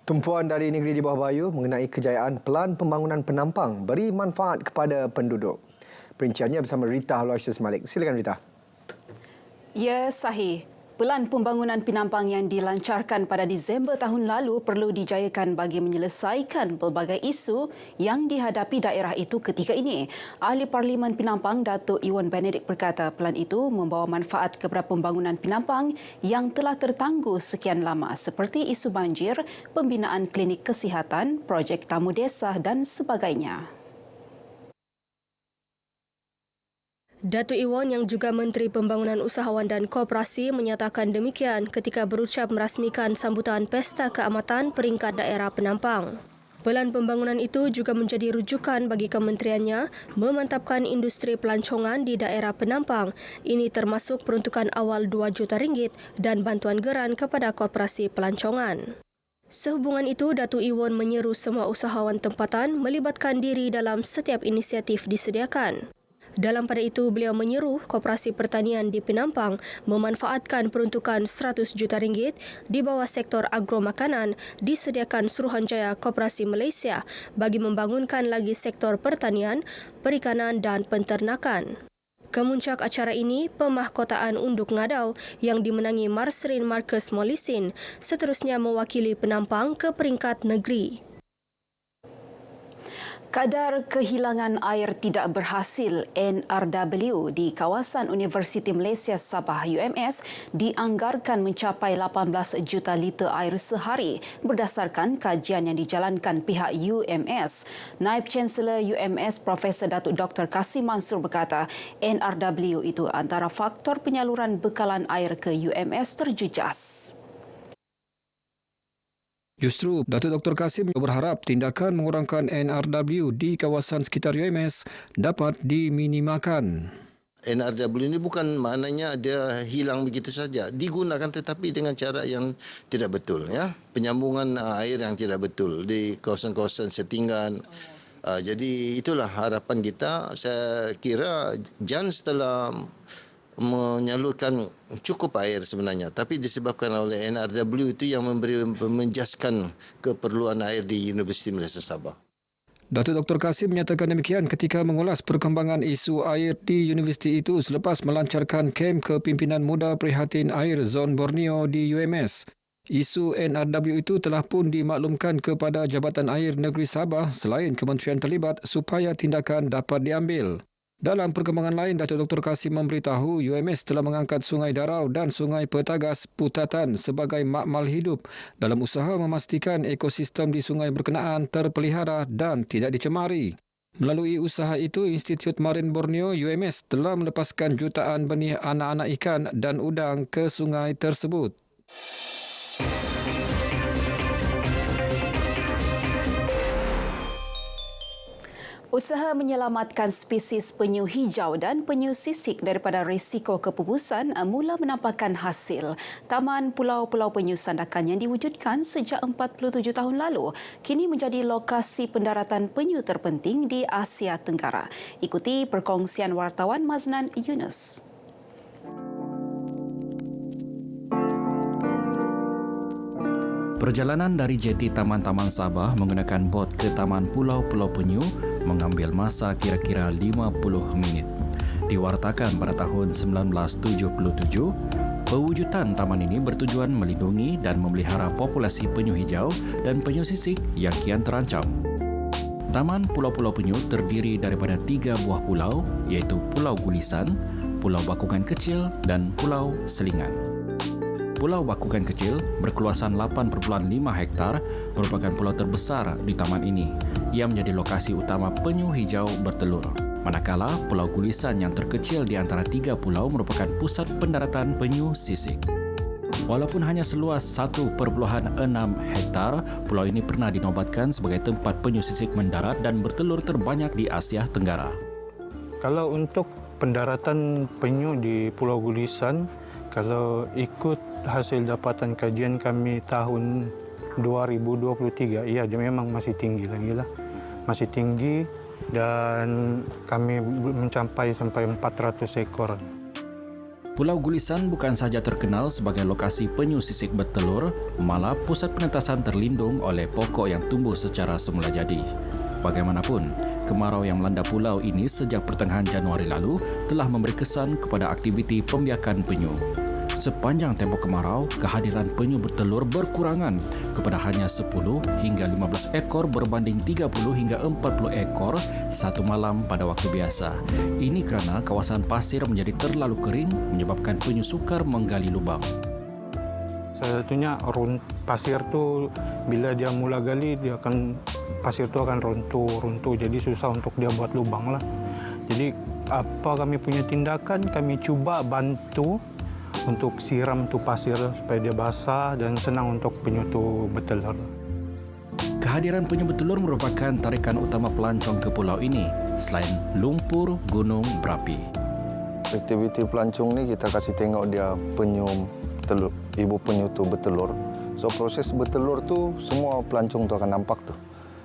Tumpuan dari negeri di bawah bayu mengenai kejayaan pelan pembangunan penampang beri manfaat kepada penduduk. Perinciannya bersama Rita Aloysius Malik. Silakan Rita. Ya, sahih. Pelan pembangunan Penampang yang dilancarkan pada Disember tahun lalu perlu dijayakan bagi menyelesaikan pelbagai isu yang dihadapi daerah itu ketika ini. Ahli Parlimen Penampang, Datuk Iwan Benedict berkata pelan itu membawa manfaat kepada pembangunan Penampang yang telah tertangguh sekian lama seperti isu banjir, pembinaan klinik kesihatan, projek tamu desa dan sebagainya. Datuk Iwan yang juga Menteri Pembangunan Usahawan dan Koperasi menyatakan demikian ketika berucap merasmikan sambutan Pesta Keamatan Peringkat Daerah Penampang. Pelan pembangunan itu juga menjadi rujukan bagi kementeriannya memantapkan industri pelancongan di daerah Penampang. Ini termasuk peruntukan awal RM2 juta dan bantuan geran kepada koperasi pelancongan. Sehubungan itu, Datuk Iwan menyeru semua usahawan tempatan melibatkan diri dalam setiap inisiatif disediakan. Dalam pada itu, beliau menyeru Koperasi Pertanian di Penampang memanfaatkan peruntukan RM100 juta di bawah sektor agro-makanan disediakan Suruhanjaya Koperasi Malaysia bagi membangunkan lagi sektor pertanian, perikanan dan penternakan. Kemuncak acara ini, Pemahkotaan Unduk Ngadau yang dimenangi Marsrin Marcus Molisin seterusnya mewakili Penampang ke peringkat negeri. Kadar kehilangan air tidak berhasil NRW di kawasan Universiti Malaysia Sabah UMS dianggarkan mencapai 18 juta liter air sehari berdasarkan kajian yang dijalankan pihak UMS. Naib Chancellor UMS Profesor Datuk Dr. Kasim Mansur berkata NRW itu antara faktor penyaluran bekalan air ke UMS terjejas. Justru, Datuk Dr. Kasim berharap tindakan mengurangkan NRW di kawasan sekitar UMS dapat diminimalkan. NRW ini bukan maknanya dia hilang begitu saja. Digunakan tetapi dengan cara yang tidak betul. Ya, penyambungan air yang tidak betul di kawasan-kawasan setinggan. Jadi itulah harapan kita. Saya kira JANS telah menyalurkan cukup air sebenarnya, tapi disebabkan oleh NRW itu yang menjaskan keperluan air di Universiti Malaysia Sabah. Datuk Dr. Kasim menyatakan demikian ketika mengulas perkembangan isu air di universiti itu selepas melancarkan kem kepimpinan muda prihatin air zon Borneo di UMS. Isu NRW itu telah pun dimaklumkan kepada Jabatan Air Negeri Sabah selain kementerian terlibat supaya tindakan dapat diambil. Dalam perkembangan lain, Datuk Dr. Kasim memberitahu UMS telah mengangkat Sungai Darau dan Sungai Petagas Putatan sebagai makmal hidup dalam usaha memastikan ekosistem di sungai berkenaan terpelihara dan tidak dicemari. Melalui usaha itu, Institut Marin Borneo UMS telah melepaskan jutaan benih anak-anak ikan dan udang ke sungai tersebut. Usaha menyelamatkan spesies penyu hijau dan penyu sisik daripada risiko kepupusan mula menampakkan hasil. Taman Pulau-Pulau Penyu Sandakan yang diwujudkan sejak 47 tahun lalu kini menjadi lokasi pendaratan penyu terpenting di Asia Tenggara. Ikuti perkongsian wartawan Maznan Yunus. Perjalanan dari jeti Taman-Taman Sabah menggunakan bot ke Taman Pulau-Pulau Penyu mengambil masa kira-kira 50 minit. Diwartakan pada tahun 1977, pewujudan taman ini bertujuan melindungi dan memelihara populasi penyu hijau dan penyu sisik yang kian terancam. Taman Pulau-Pulau Penyu terdiri daripada 3 buah pulau, iaitu Pulau Gulisan, Pulau Bakungan Kecil dan Pulau Selingan. Pulau Bakungan Kecil berkeluasan 8,5 hektar merupakan pulau terbesar di taman ini yang menjadi lokasi utama penyu hijau bertelur. Manakala Pulau Gulisan yang terkecil di antara 3 pulau merupakan pusat pendaratan penyu sisik. Walaupun hanya seluas 1,6 hektar, pulau ini pernah dinobatkan sebagai tempat penyu sisik mendarat dan bertelur terbanyak di Asia Tenggara. Kalau untuk pendaratan penyu di Pulau Gulisan, kalau ikut hasil dapatan kajian kami tahun 2023, iya dia memang masih tinggi lagi lah. Masih tinggi dan kami mencapai sampai 400 ekor. Pulau Gulisan bukan sahaja terkenal sebagai lokasi penyu sisik bertelur, malah pusat penetasan terlindung oleh pokok yang tumbuh secara semula jadi. Bagaimanapun, kemarau yang melanda pulau ini sejak pertengahan Januari lalu telah memberi kesan kepada aktiviti pembiakan penyu. Sepanjang tempoh kemarau, kehadiran penyu bertelur berkurangan kepada hanya 10 hingga 15 ekor berbanding 30 hingga 40 ekor satu malam pada waktu biasa. Ini kerana kawasan pasir menjadi terlalu kering menyebabkan penyu sukar menggali lubang. Salah satunya pasir tu bila dia mula gali pasir tu akan runtuh, jadi susah untuk dia buat lubang lah. Jadi apa kami punya tindakan, kami cuba bantu untuk siram tu pasir supaya dia basah dan senang untuk penyu tu bertelur. Kehadiran penyu bertelur merupakan tarikan utama pelancong ke pulau ini selain lumpur gunung berapi. Aktiviti pelancong ni kita kasih tengok dia penyu telur, ibu penyu tu bertelur. So proses bertelur tu semua pelancong tu akan nampak tu.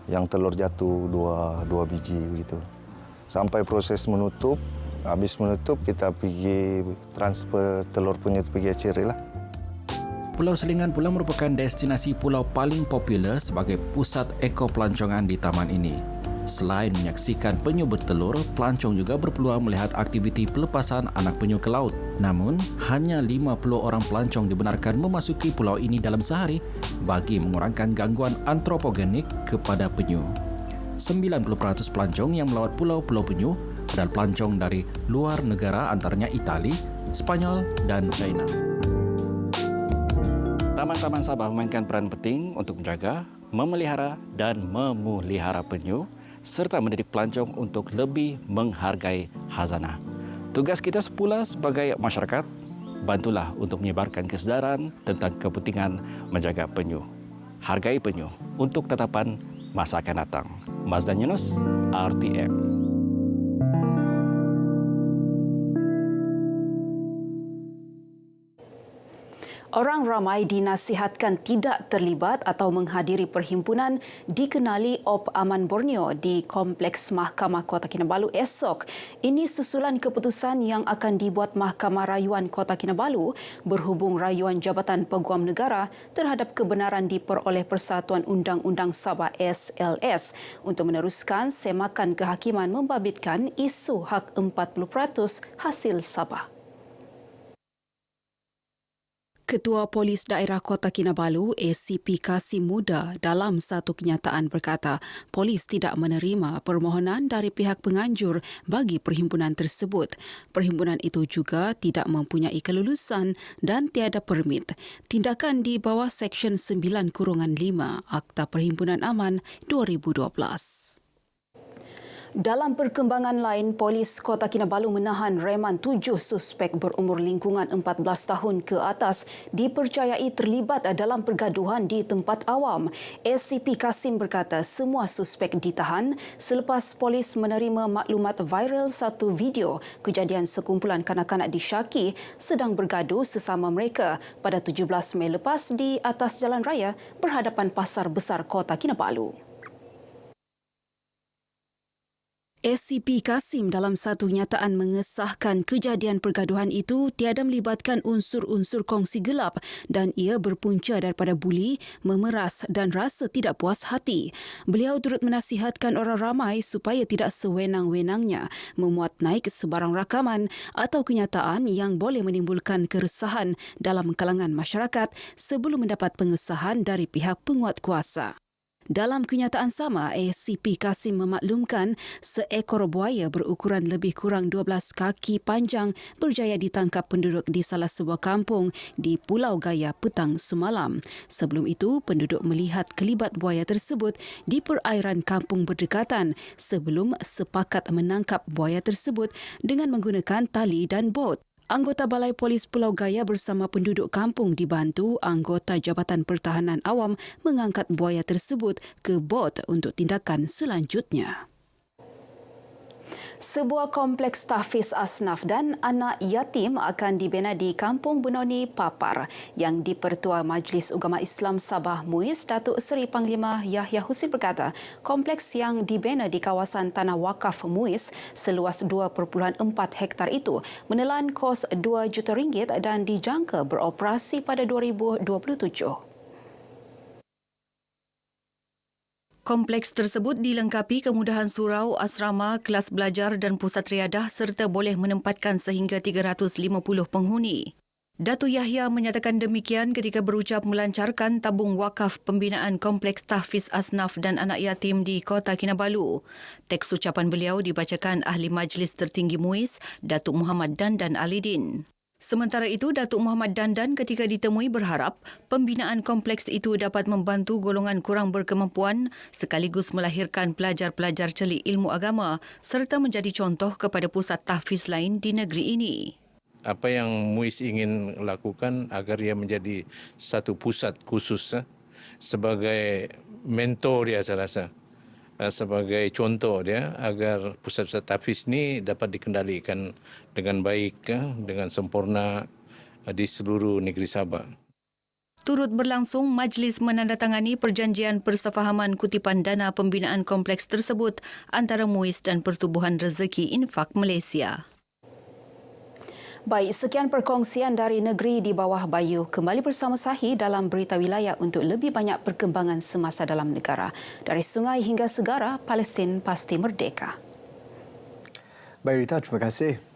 Yang telur jatuh dua biji begitu. Sampai proses menutup. Habis menutup, kita pergi transfer telur penyu pergi Aceh lah. Pulau Selingan pula merupakan destinasi pulau paling popular sebagai pusat ekopelancongan di taman ini. Selain menyaksikan penyu bertelur, pelancong juga berpeluang melihat aktiviti pelepasan anak penyu ke laut. Namun, hanya 50 orang pelancong dibenarkan memasuki pulau ini dalam sehari bagi mengurangkan gangguan antropogenik kepada penyu. 90% pelancong yang melawat pulau-pulau penyu adalah pelancong dari luar negara antaranya Itali, Spanyol dan China. Taman-taman Sabah memainkan peran penting untuk menjaga, memelihara dan memulihara penyu serta mendidik pelancong untuk lebih menghargai khazanah. Tugas kita semula sebagai masyarakat, bantulah untuk menyebarkan kesedaran tentang kepentingan menjaga penyu. Hargai penyu untuk tatapan masa akan datang. Mazdan Yunus, RTM. Orang ramai dinasihatkan tidak terlibat atau menghadiri perhimpunan dikenali Op Aman Borneo di Kompleks Mahkamah Kota Kinabalu esok. Ini susulan keputusan yang akan dibuat Mahkamah Rayuan Kota Kinabalu berhubung rayuan Jabatan Peguam Negara terhadap kebenaran diperoleh Persatuan Undang-Undang Sabah SLS untuk meneruskan semakan kehakiman membabitkan isu hak 40% hasil Sabah. Ketua Polis Daerah Kota Kinabalu, ACP Kasim Muda, dalam satu kenyataan berkata, polis tidak menerima permohonan dari pihak penganjur bagi perhimpunan tersebut. Perhimpunan itu juga tidak mempunyai kelulusan dan tiada permit. Tindakan di bawah Seksyen 9-5 Akta Perhimpunan Aman 2012. Dalam perkembangan lain, Polis Kota Kinabalu menahan reman 7 suspek berumur lingkungan 14 tahun ke atas dipercayai terlibat dalam pergaduhan di tempat awam. ACP Kasim berkata semua suspek ditahan selepas polis menerima maklumat viral satu video kejadian sekumpulan kanak-kanak di Syaki sedang bergaduh sesama mereka pada 17 Mei lepas di atas jalan raya berhadapan Pasar Besar Kota Kinabalu. ACP Kasim dalam satu nyataan mengesahkan kejadian pergaduhan itu tiada melibatkan unsur-unsur kongsi gelap dan ia berpunca daripada buli, memeras dan rasa tidak puas hati. Beliau turut menasihatkan orang ramai supaya tidak sewenang-wenangnya memuat naik sebarang rakaman atau kenyataan yang boleh menimbulkan keresahan dalam kalangan masyarakat sebelum mendapat pengesahan dari pihak penguatkuasa. Dalam kenyataan sama, ACP Kasim memaklumkan seekor buaya berukuran lebih kurang 12 kaki panjang berjaya ditangkap penduduk di salah sebuah kampung di Pulau Gaya petang semalam. Sebelum itu, penduduk melihat kelibat buaya tersebut di perairan kampung berdekatan sebelum sepakat menangkap buaya tersebut dengan menggunakan tali dan bot. Anggota Balai Polis Pulau Gaya bersama penduduk kampung dibantu anggota Jabatan Pertahanan Awam mengangkat buaya tersebut ke bot untuk tindakan selanjutnya. Sebuah kompleks tahfiz asnaf dan anak yatim akan dibina di Kampung Benoni Papar yang di-Pertua Majlis Ugama Islam Sabah MUIS Datuk Seri Panglima Yahya Husin berkata, kompleks yang dibina di kawasan tanah wakaf MUIS seluas 2.4 hektar itu menelan kos RM2 juta dan dijangka beroperasi pada 2027. Kompleks tersebut dilengkapi kemudahan surau, asrama, kelas belajar dan pusat riadah serta boleh menempatkan sehingga 350 penghuni. Datuk Yahya menyatakan demikian ketika berucap melancarkan tabung wakaf pembinaan kompleks tahfiz asnaf dan anak yatim di Kota Kinabalu. Teks ucapan beliau dibacakan Ahli Majlis Tertinggi MUIS, Datuk Muhammad Dandan Alidin. Sementara itu, Datuk Muhammad Dandan ketika ditemui berharap pembinaan kompleks itu dapat membantu golongan kurang berkemampuan sekaligus melahirkan pelajar-pelajar celik ilmu agama serta menjadi contoh kepada pusat tahfiz lain di negeri ini. Apa yang MUIS ingin lakukan agar ia menjadi satu pusat khusus sebagai mentor dia, saya rasa. Sebagai contoh dia agar pusat-pusat tahfiz ini dapat dikendalikan dengan baik, dengan sempurna di seluruh negeri Sabah. Turut berlangsung, majlis menandatangani perjanjian persefahaman kutipan dana pembinaan kompleks tersebut antara MUIS dan Pertubuhan Rezeki Infak Malaysia. Baik, sekian perkongsian dari negeri di bawah Bayu. Kembali bersama Sahi dalam Berita Wilayah untuk lebih banyak perkembangan semasa dalam negara. Dari sungai hingga segara, Palestin pasti merdeka. Baik Rita, terima kasih.